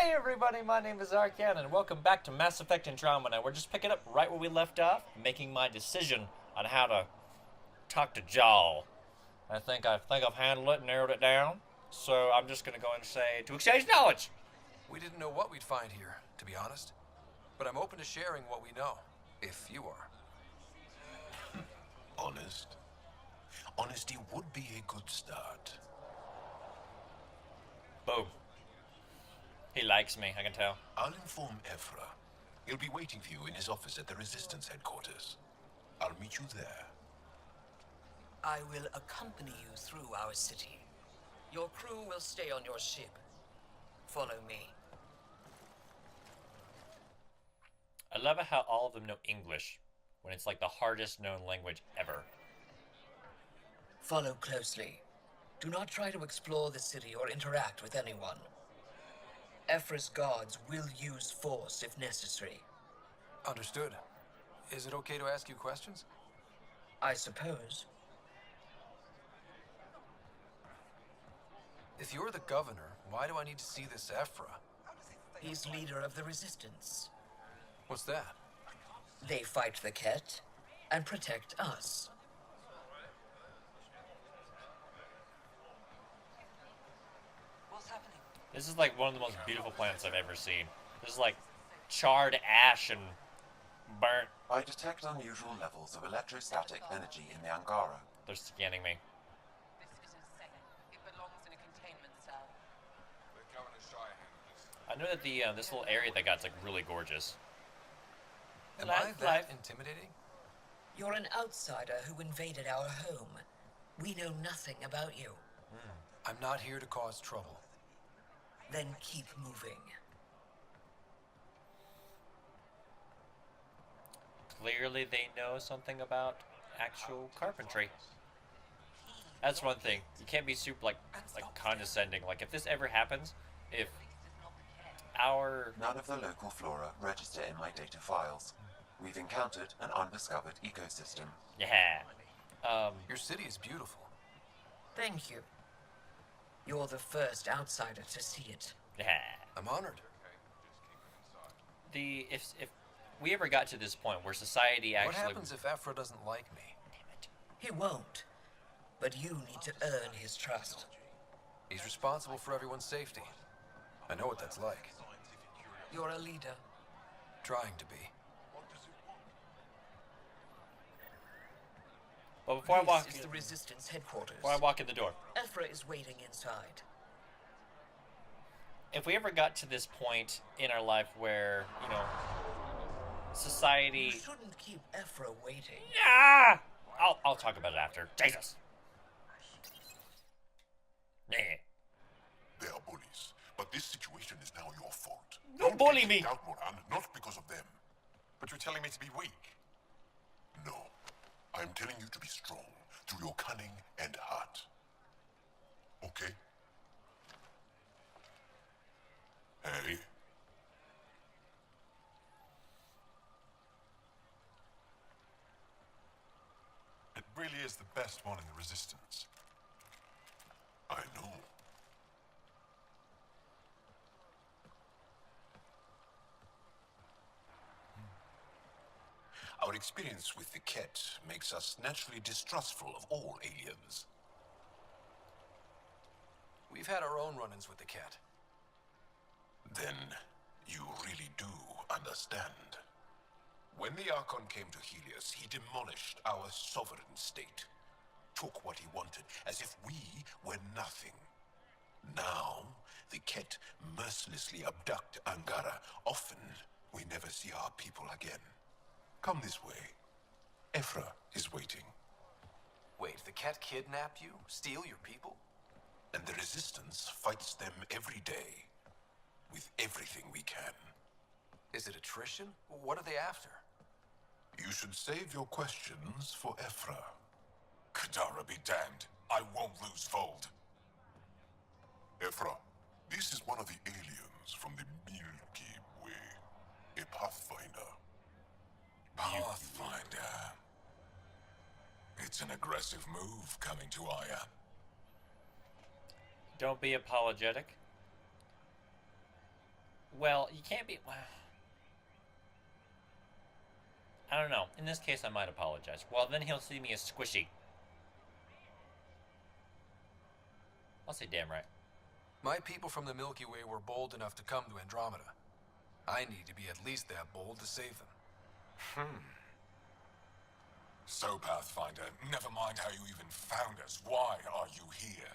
Hey everybody, my name is ARKION, and welcome back to Mass Effect Andromeda. We're just picking up right where we left off, making my decision on how to talk to Jaal. I think I've handled it, narrowed it down. So I'm just gonna go and say to exchange knowledge. We didn't know what we'd find here, to be honest. But I'm open to sharing what we know, if you are. Honest? Honesty would be a good start. Boom. He likes me, I can tell. I'll inform Ephra. He'll be waiting for you in his office at the Resistance headquarters. I'll meet you there. I will accompany you through our city. Your crew will stay on your ship. Follow me. I love how all of them know English, when it's like the hardest known language ever. Follow closely. Do not try to explore the city or interact with anyone. Ephra's guards will use force if necessary. Understood. Is it okay to ask you questions? I suppose. If you're the governor, why do I need to see this Ephra? He's leader of the Resistance. What's that? They fight the Ket and protect us. This is like one of the most beautiful planets I've ever seen. This is like charred ash and burnt. I detect unusual levels of electrostatic energy in the Angara. They're scanning me. This isn't safe. It belongs in a containment cell. I know that the this little area they got's like really gorgeous. Am I that intimidating? You're an outsider who invaded our home. We know nothing about you. I'm not here to cause trouble. Then keep moving. Clearly they know something about actual carpentry. That's one thing. You can't be super like condescending. Like if this ever happens, if our None of the local flora register in my data files. We've encountered an undiscovered ecosystem. yeah. Your city is beautiful. Thank you. You're the first outsider to see it. Yeah. I'm honored. If we ever got to this point where society actually What happens if Ephra doesn't like me? He won't. But you need to earn his trust. He's responsible for everyone's safety. I know what that's like. You're a leader. Trying to be. But before I walk This is the Resistance headquarters. before I walk in the door, Ephra is waiting inside. if we ever got to this point in our life where, you know, society You shouldn't keep Ephra waiting. Ah! I'll talk about it after. Jesus. Nah. They are bullies, but this situation is now your fault. Don't bully me. Out, Moran, not because of them. But you're telling me to be weak? No. I'm telling you to be strong through your cunning and heart. Okay? Hey. It really is the best one in the Resistance. I know. Our experience with the Ket makes us naturally distrustful of all aliens. We've had our own run-ins with the cat. Then you really do understand. When the Archon came to Helios, he demolished our sovereign state. Took what he wanted, as if we were nothing. Now, the Ket mercilessly abduct Angara. Often, we never see our people again. Come this way. Ephra is waiting. Wait, the cat kidnapped you? Steal your people? And the Resistance fights them every day. With everything we can. Is it attrition? What are they after? You should save your questions for Ephra. Kadara be damned. I won't lose Fold. Ephra, this is one of the aliens from the Milky Way. A Pathfinder. Pathfinder. It's an aggressive move coming to Aya. Don't be apologetic. Well, you can't be... I don't know. In this case, I might apologize. Well, then he'll see me as squishy. I'll say damn right. My people from the Milky Way were bold enough to come to Andromeda. I need to be at least that bold to save them. So, Pathfinder, never mind how you even found us. Why are you here?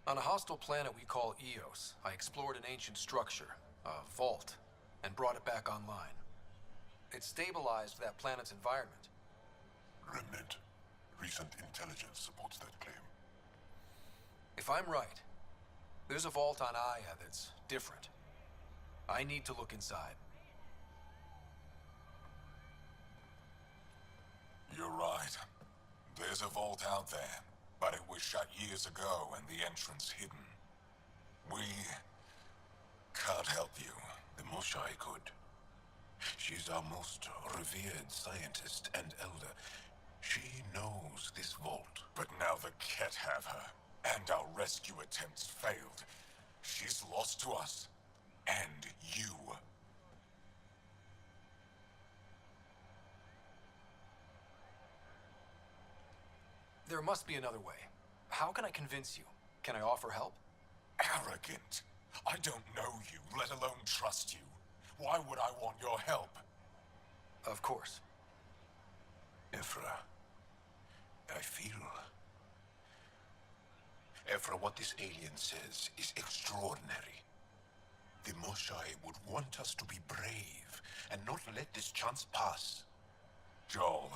On a hostile planet we call Eos, I explored an ancient structure, a vault, and brought it back online. It stabilized that planet's environment. Remnant. Recent intelligence supports that claim. If I'm right, there's a vault on Aya that's different. I need to look inside. You're right. There's a vault out there, but it was shut years ago and the entrance hidden. We can't help you. The Moshai could. She's our most revered scientist and elder. She knows this vault. But now the Ket have her, and our rescue attempts failed. She's lost to us, and you. There must be another way. How can I convince you? Can I offer help? Arrogant. I don't know you, let alone trust you. Why would I want your help? Of course. Ephra, I feel... Ephra, what this alien says is extraordinary. The Moshai would want us to be brave and not let this chance pass. Joel,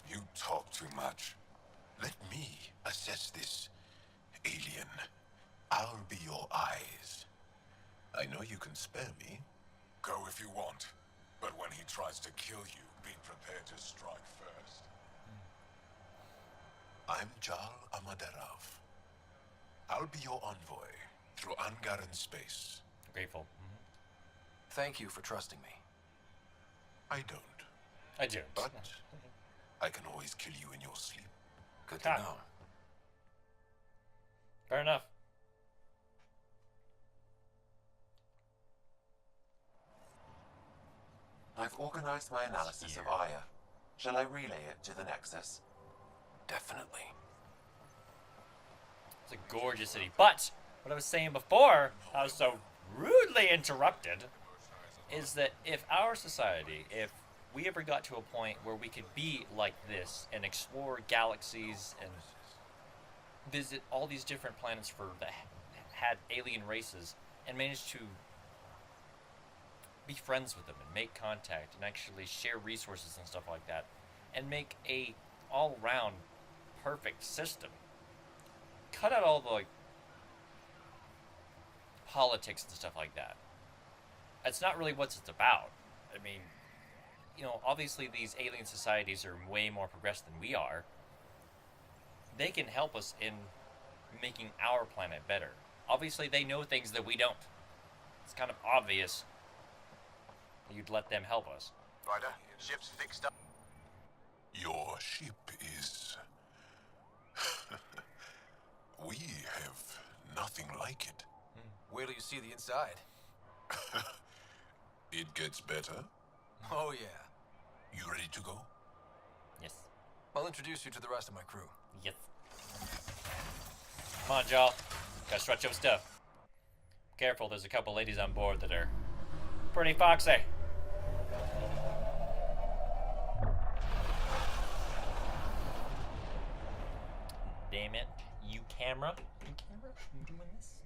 you talk too much. Let me assess this, alien. I'll be your eyes. I know you can spare me. Go if you want, but when he tries to kill you, be prepared to strike first. I'm Jal Amaderov. I'll be your envoy through Angaran space. Grateful. Thank you for trusting me. I don't, I do. but I can always kill you in your sleep. Good to know. Fair enough. I've organized my analysis of Aya. Shall I relay it to the Nexus? Definitely. It's a gorgeous city. But what I was saying before, I was so rudely interrupted, is that if our society, if we ever got to a point where we could be like this and explore galaxies and visit all these different planets that had alien races and manage to be friends with them and make contact and actually share resources and stuff like that and make a all-round perfect system. Cut out all the like politics and stuff like that. That's not really what it's about. I mean, you know, obviously these alien societies are way more progressed than we are. They can help us in making our planet better. Obviously they know things that we don't. It's kind of obvious you'd let them help us. Ryder, ship's fixed up. Your ship is... We have nothing like it. Wait till you see the inside. It gets better. Oh yeah. You ready to go? Yes. I'll introduce you to the rest of my crew. Yes. Come on, y'all. Gotta stretch your stuff. Careful, there's a couple ladies on board that are pretty foxy. Damn it. You camera? You camera? You doing this?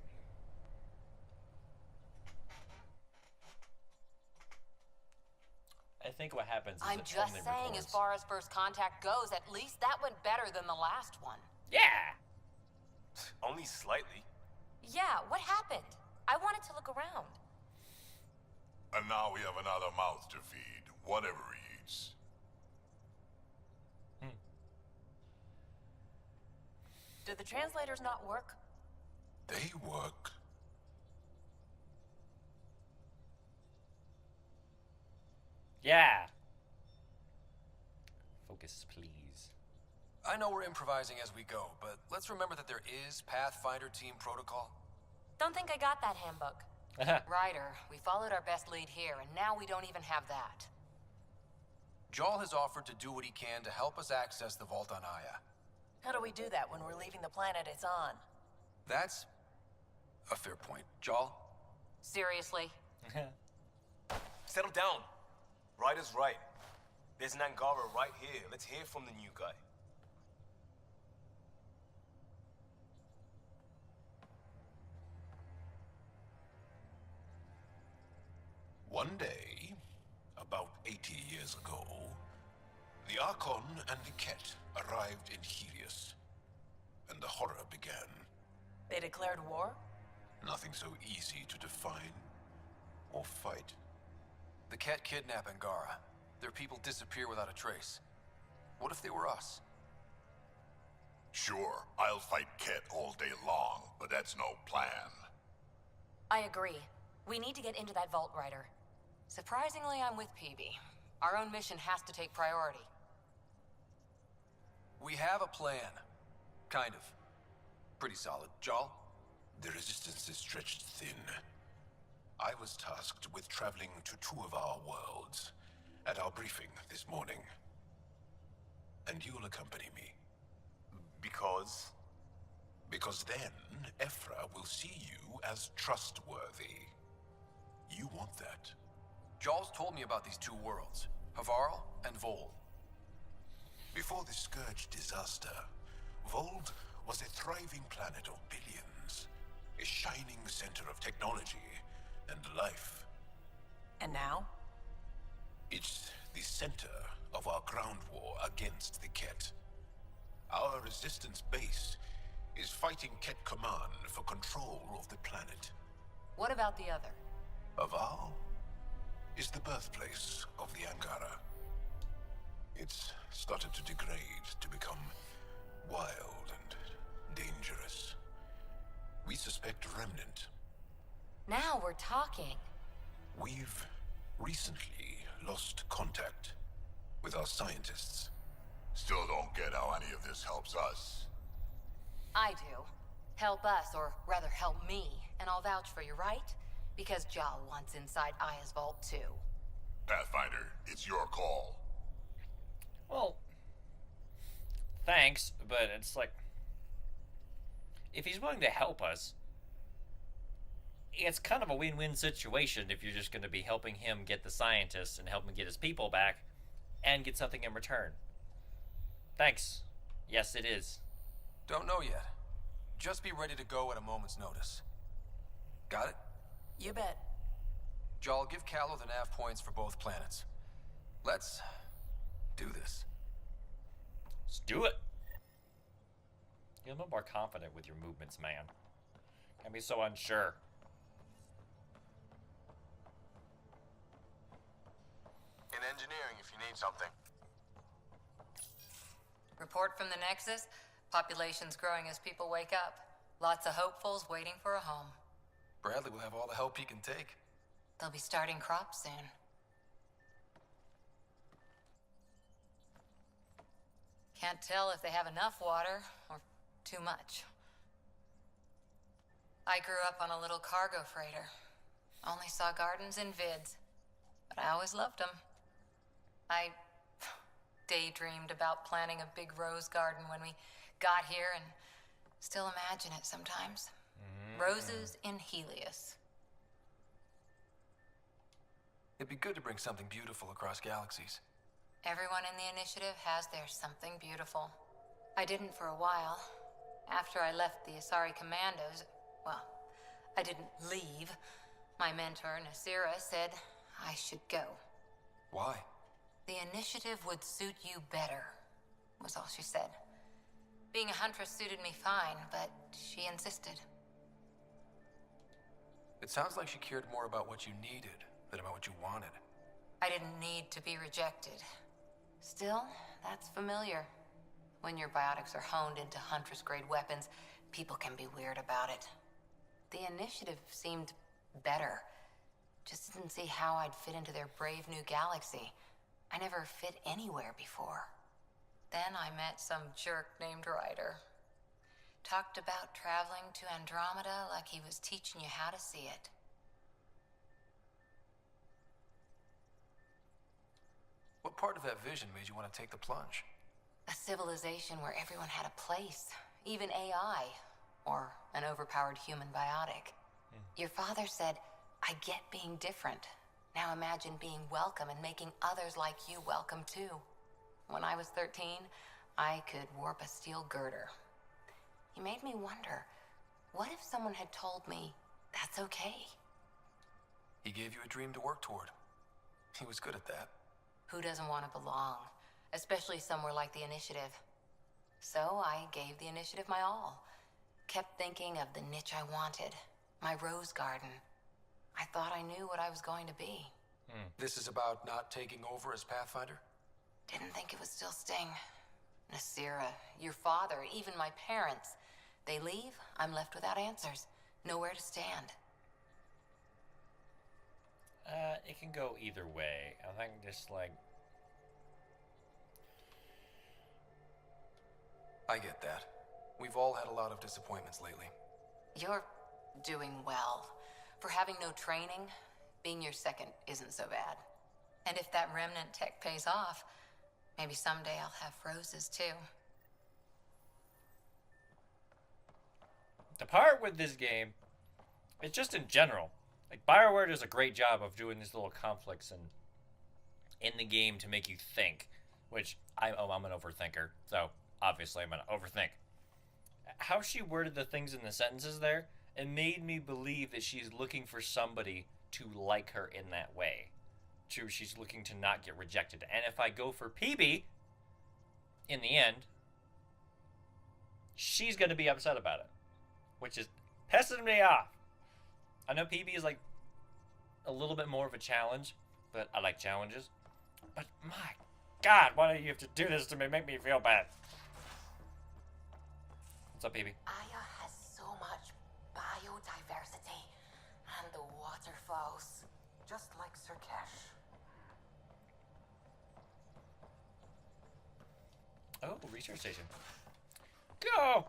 I think what happens is I'm it just only saying, records. as far as first contact goes, at least that went better than the last one. Yeah! Only slightly. Yeah, what happened? I wanted to look around. And now we have another mouth to feed, whatever he eats. Did the translators not work? They work. Yeah! Focus, please. I know we're improvising as we go, but let's remember that there is Pathfinder team protocol. Don't think I got that handbook. Ryder, we followed our best lead here, and now we don't even have that. Jarl has offered to do what he can to help us access the vault on Aya. How do we do that when we're leaving the planet it's on? That's a fair point. Jarl? Seriously? Settle down. Ryder's right. There's an Angara right here. Let's hear from the new guy. One day, about 80 years ago, the Archon and the Ket arrived in Helios, and the horror began. They declared war? Nothing so easy to define or fight. The Ket kidnap Angara. Their people disappear without a trace. What if they were us? Sure, I'll fight Ket all day long, but that's no plan. I agree. We need to get into that vault, Ryder. Surprisingly, I'm with PB. Our own mission has to take priority. We have a plan. Kind of. Pretty solid. Jarl? The resistance is stretched thin. I was tasked with traveling to two of our worlds at our briefing this morning. And you'll accompany me. Because? Because then, Ephra will see you as trustworthy. You want that. Jarl's told me about these two worlds, Havarl and Vold. Before the Scourge disaster, Vold was a thriving planet of billions, a shining center of technology and life. And now? It's the center of our ground war against the Ket. Our resistance base is fighting Ket Command for control of the planet. What about the other? Havarl is the birthplace of the Angara. It's started to degrade, to become wild and dangerous. We suspect Remnant. Now we're talking. We've recently lost contact with our scientists. Still don't get how any of this helps us. I do. Help us, or rather help me, and I'll vouch for you, right? Because Jal wants inside Aya's vault too. Pathfinder, it's your call. Well, thanks, but it's like, if he's willing to help us, it's kind of a win-win situation if you're just going to be helping him get the scientists and help him get his people back and get something in return. Thanks. Yes, it is. Don't know yet. Just be ready to go at a moment's notice. Got it? You bet. Jarl, give Callow the nav points for both planets. Let's do this. Let's do it. You're a little more confident with your movements, man. Can't be so unsure. In engineering, if you need something. Report from the Nexus. Population's growing as people wake up. Lots of hopefuls waiting for a home. Bradley will have all the help he can take. They'll be starting crops soon. Can't tell if they have enough water or too much. I grew up on a little cargo freighter. Only saw gardens in vids, but I always loved them. I daydreamed about planting a big rose garden when we got here and still imagine it sometimes. Roses in Helios. It'd be good to bring something beautiful across galaxies. Everyone in the initiative has their something beautiful. I didn't for a while. After I left the Asari Commandos, well, I didn't leave. My mentor, Nasira, said I should go. Why? The initiative would suit you better, was all she said. Being a huntress suited me fine, but she insisted. It sounds like she cared more about what you needed than about what you wanted. I didn't need to be rejected. Still, that's familiar. When your biotics are honed into Huntress-grade weapons, people can be weird about it. The initiative seemed better. Just didn't see how I'd fit into their brave new galaxy. I never fit anywhere before. Then I met some jerk named Ryder. Talked about traveling to Andromeda like he was teaching you how to see it. part of that vision made you want to take the plunge? A civilization where everyone had a place, even AI, or an overpowered human biotic. Your father said, I get being different. Now imagine being welcome and making others like you welcome too. When I was 13, I could warp a steel girder. He made me wonder, what if someone had told me that's okay? He gave you a dream to work toward. He was good at that. Who doesn't want to belong? Especially somewhere like the Initiative. So I gave the Initiative my all. Kept thinking of the niche I wanted. My rose garden. I thought I knew what I was going to be. This is about not taking over as Pathfinder? Didn't think it would still sting. Nasira, your father, even my parents. They leave, I'm left without answers. Nowhere to stand. It can go either way. I think just like... I get that. We've all had a lot of disappointments lately. You're doing well. For having no training, being your second isn't so bad. And if that remnant tech pays off, maybe someday I'll have roses too. The part with this game, it's just in general. Like, BioWare does a great job of doing these little conflicts in the game to make you think. Which, I'm an overthinker, so obviously I'm going to overthink. How she worded the things in the sentences there, it made me believe that she's looking for somebody to like her in that way. She's looking to not get rejected. And if I go for PB, in the end, she's going to be upset about it. Which is pissing me off. I know PB is like a little bit more of a challenge, but I like challenges. But my God, why do you have to do this to me? Make me feel bad. What's up, PB? Aya has so much biodiversity and the waterfalls, just like Sirkesh. Oh, research station. Go!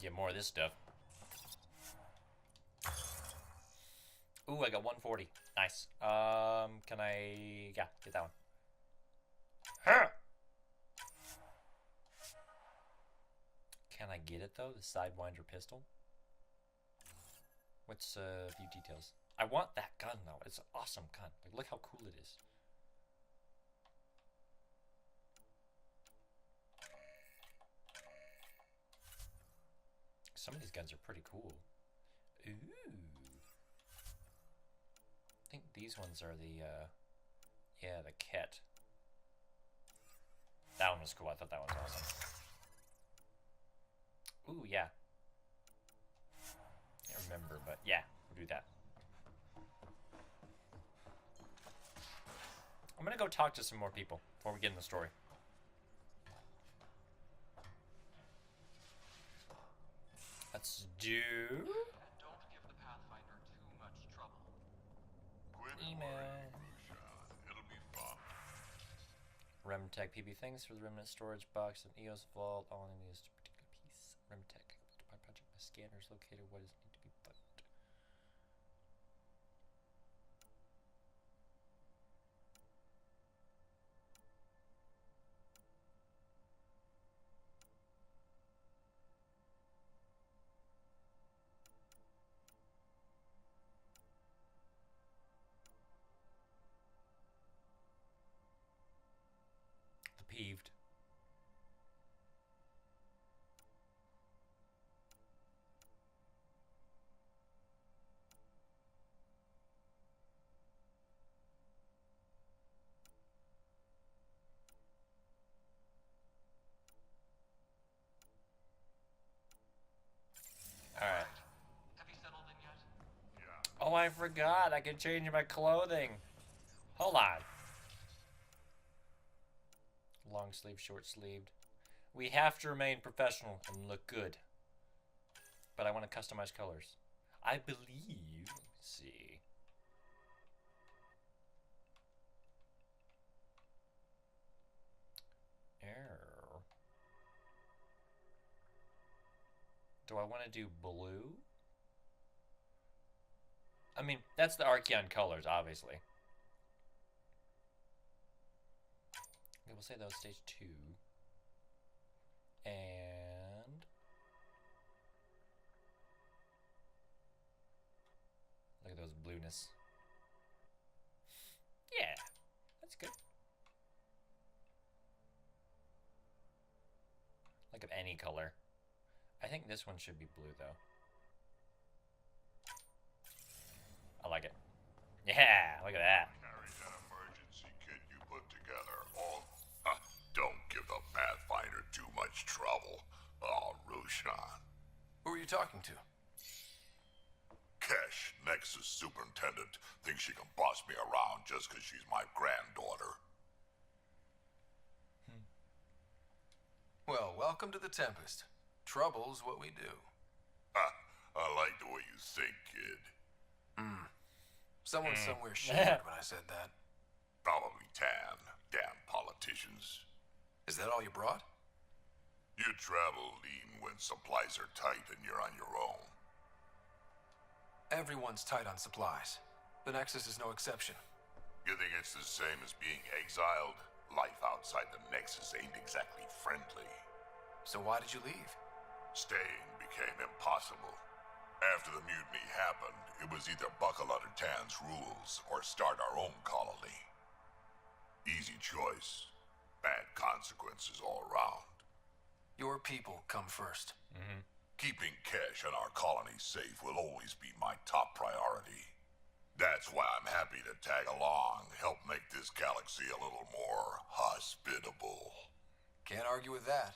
Get more of this stuff. Ooh, I got 140. Nice. Can I... Yeah, get that one. Huh! Can I get it, though? The Sidewinder pistol? What's a few details? I want that gun, though. It's an awesome gun. Like, look how cool it is. Some of these guns are pretty cool. Ooh. I think these ones are the, yeah, the Ket. That one was cool. I thought that one was awesome. Ooh, yeah. Can't remember, but yeah, we'll do that. I'm gonna go talk to some more people before we get in the story. Let's do... Don't give the Pathfinder too much trouble. Email. It'll be fun. Remtech PB, thanks for the remnant storage box and EOS vault. All I need is a particular piece. Remtech, my project, my scanners located. What is need to be put? Peeved. All right. Have you settled in yet? Yeah. Oh, I forgot. I can change my clothing. Hold on. Long sleeve, short sleeved. We have to remain professional and look good. But I want to customize colors. I believe, let's see. Error. Do I want to do blue? I mean, that's the ARKION colors, obviously. Okay, we'll say that was stage 2. And look at those blueness. Yeah, that's good. Like of any color. I think this one should be blue though. I like it. Yeah, look at that. Carry that emergency kit you put together. Oh, don't give the Pathfinder too much trouble. Oh, Roshan. Who are you talking to? Kesh, Nexus Superintendent, thinks she can boss me around just because she's my granddaughter. Well, welcome to the Tempest. Trouble's what we do. I like the way you think, kid. Someone somewhere shivered when I said that. Probably Tan. Damn politicians. Is that all you brought? You travel lean when supplies are tight and you're on your own. Everyone's tight on supplies. The Nexus is no exception. You think it's the same as being exiled? Life outside the Nexus ain't exactly friendly. So why did you leave? Staying became impossible. After the mutiny happened, it was either buckle under Tan's rules or start our own colony. Easy choice. Bad consequences all around. Your people come first. Keeping Kesh and our colony safe will always be my top priority. That's why I'm happy to tag along, help make this galaxy a little more hospitable. Can't argue with that.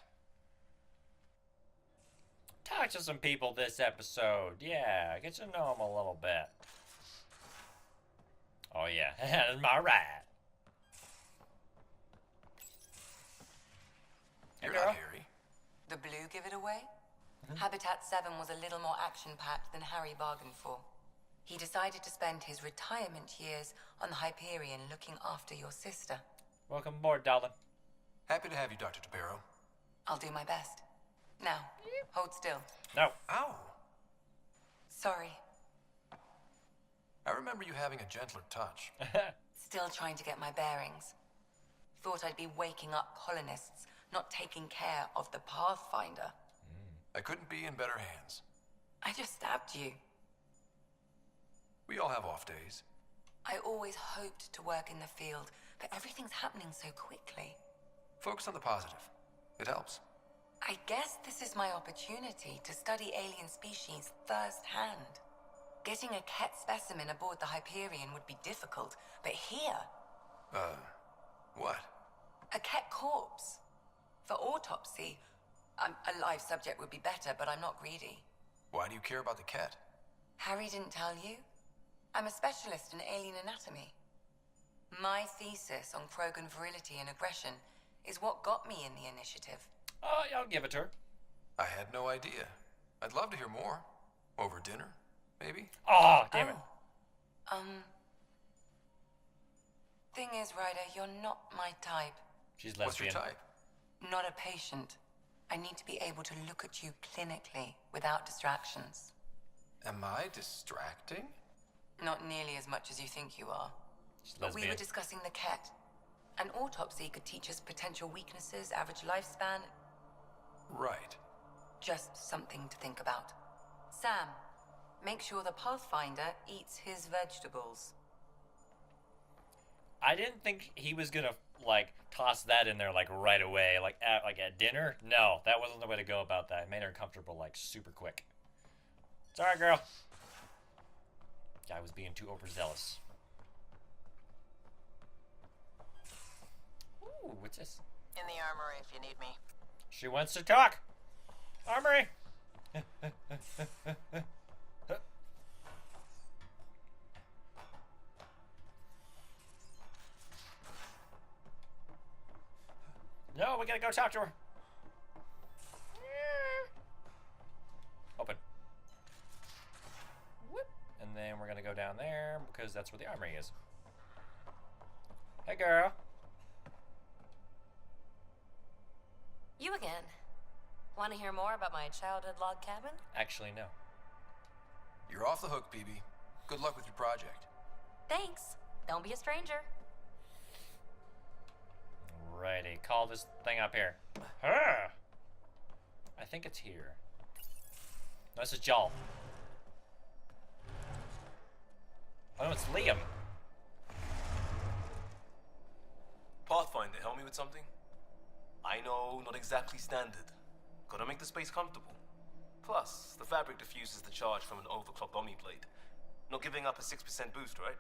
Talk to some people this episode. Yeah, get to know them a little bit. Oh yeah, that's my right. Hey, You're girl. not Harry. The blue give it away? Habitat 7 was a little more action-packed than Harry bargained for. He decided to spend his retirement years on the Hyperion looking after your sister. Welcome aboard, darling. Happy to have you, Dr. DePero. I'll do my best. Now, hold still. No. Ow! Sorry. I remember you having a gentler touch. Still trying to get my bearings. Thought I'd be waking up colonists, not taking care of the Pathfinder. I couldn't be in better hands. I just stabbed you. We all have off days. I always hoped to work in the field, but everything's happening so quickly. Focus on the positive. It helps. I guess this is my opportunity to study alien species firsthand. Getting a Ket specimen aboard the Hyperion would be difficult, but here, What? a Ket corpse. For autopsy, a live subject would be better, but I'm not greedy. Why do you care about the cat? Harry didn't tell you? I'm a specialist in alien anatomy. My thesis on Krogan virility and aggression is what got me in the initiative. Oh, yeah, I'll give it to her. I had no idea. I'd love to hear more. Over dinner, maybe? Oh, damn it. Thing is, Ryder, you're not my type. She's lesbian. What's your type? Not a patient. I need to be able to look at you clinically without distractions. Am I distracting? Not nearly as much as you think you are. She's But we lesbian. were discussing the Ket. An autopsy could teach us potential weaknesses, average lifespan. Right. Just something to think about. Sam, make sure the Pathfinder eats his vegetables. I didn't think he was gonna like toss that in there like right away, like at dinner. No, that wasn't the way to go about that. It made her uncomfortable like super quick. Sorry, girl. I was being too overzealous. Ooh, what's this? In the armory if you need me. She wants to talk. Armory. No, we gotta go talk to her. Open. Whoop. And then we're gonna go down there because that's where the armory is. Hey, girl. You again. Want to hear more about my childhood log cabin? Actually, no. You're off the hook, PB. Good luck with your project. Thanks. Don't be a stranger. Alrighty, call this thing up here. Ah! I think it's here. No, this is Joel. Oh, no, it's Liam. Pathfinder, help me with something? I know, not exactly standard. Gotta make the space comfortable. Plus, the fabric diffuses the charge from an overclocked Omni blade. Not giving up a 6% boost, right?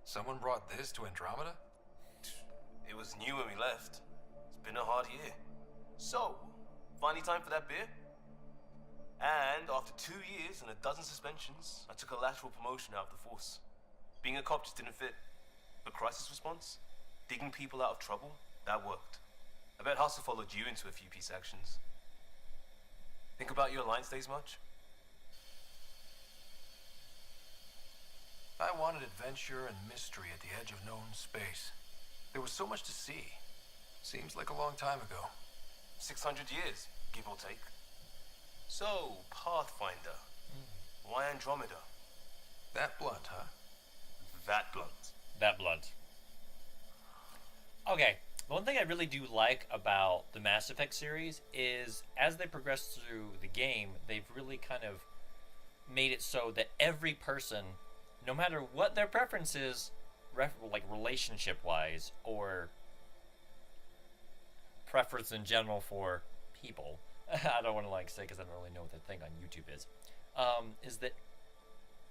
Someone brought this to Andromeda? It was new when we left. It's been a hard year. So, finally time for that beer? And after 2 years and a dozen suspensions, I took a lateral promotion out of the force. Being a cop just didn't fit. But crisis response? Digging people out of trouble? That worked. I bet Hustle followed you into a few peace actions. Think about your Alliance days much? I wanted adventure and mystery at the edge of known space. There was so much to see. Seems like a long time ago. 600 years, give or take. So, Pathfinder. Why Andromeda? That blunt, huh? That blunt. That blunt. Okay, the one thing I really do like about the Mass Effect series is as they progress through the game, they've really kind of made it so that every person, no matter what their preference is, like relationship-wise or preference in general for people, I don't want to like say because I don't really know what the thing on YouTube is that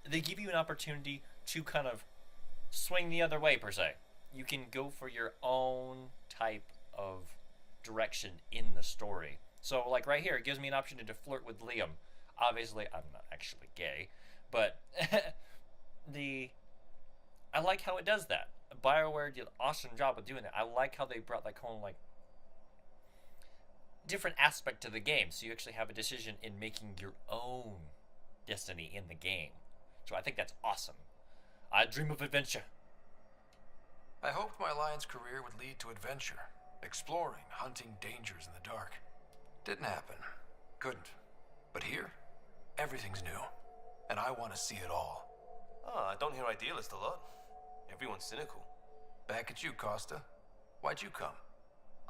they give you an opportunity to kind of swing the other way per se. You can go for your own type of direction in the story. So like right here, it gives me an option to flirt with Liam. Obviously, I'm not actually gay, but I like how it does that. BioWare did an awesome job of doing that. I like how they brought that whole like different aspect to the game, so you actually have a decision in making your own destiny in the game. So I think that's awesome. I dream of adventure. I hoped my Alliance career would lead to adventure, exploring, hunting dangers in the dark. Didn't happen. Couldn't. But here, everything's new, and I want to see it all. Ah, I don't hear idealist a lot. Everyone's cynical. Back at you, Costa. Why'd you come?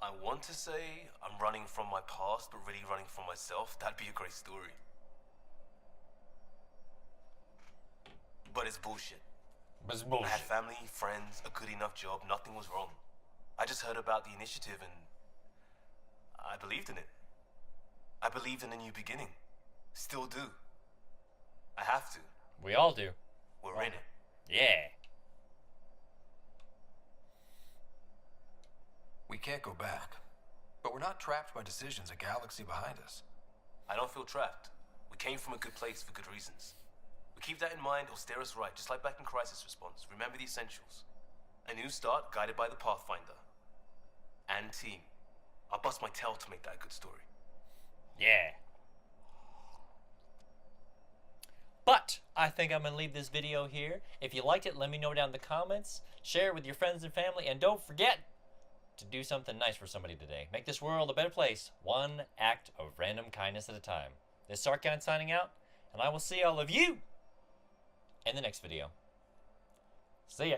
I want to say I'm running from my past, but really running from myself. That'd be a great story. But it's bullshit. It's bullshit. I had family, friends, a good enough job, nothing was wrong. I just heard about the initiative and I believed in it. I believed in a new beginning. Still do. I have to. We all do. We're in it. Yeah. We can't go back, but we're not trapped by decisions a galaxy behind us. I don't feel trapped. We came from a good place for good reasons. We keep that in mind or steer us right, just like back in Crisis Response. Remember the essentials. A new start guided by the Pathfinder. And team. I'll bust my tail to make that a good story. Yeah. But I think I'm going to leave this video here. If you liked it, let me know down in the comments. Share it with your friends and family. And don't forget to do something nice for somebody today. Make this world a better place, one act of random kindness at a time. This is ARKION signing out, and I will see all of you in the next video. See ya.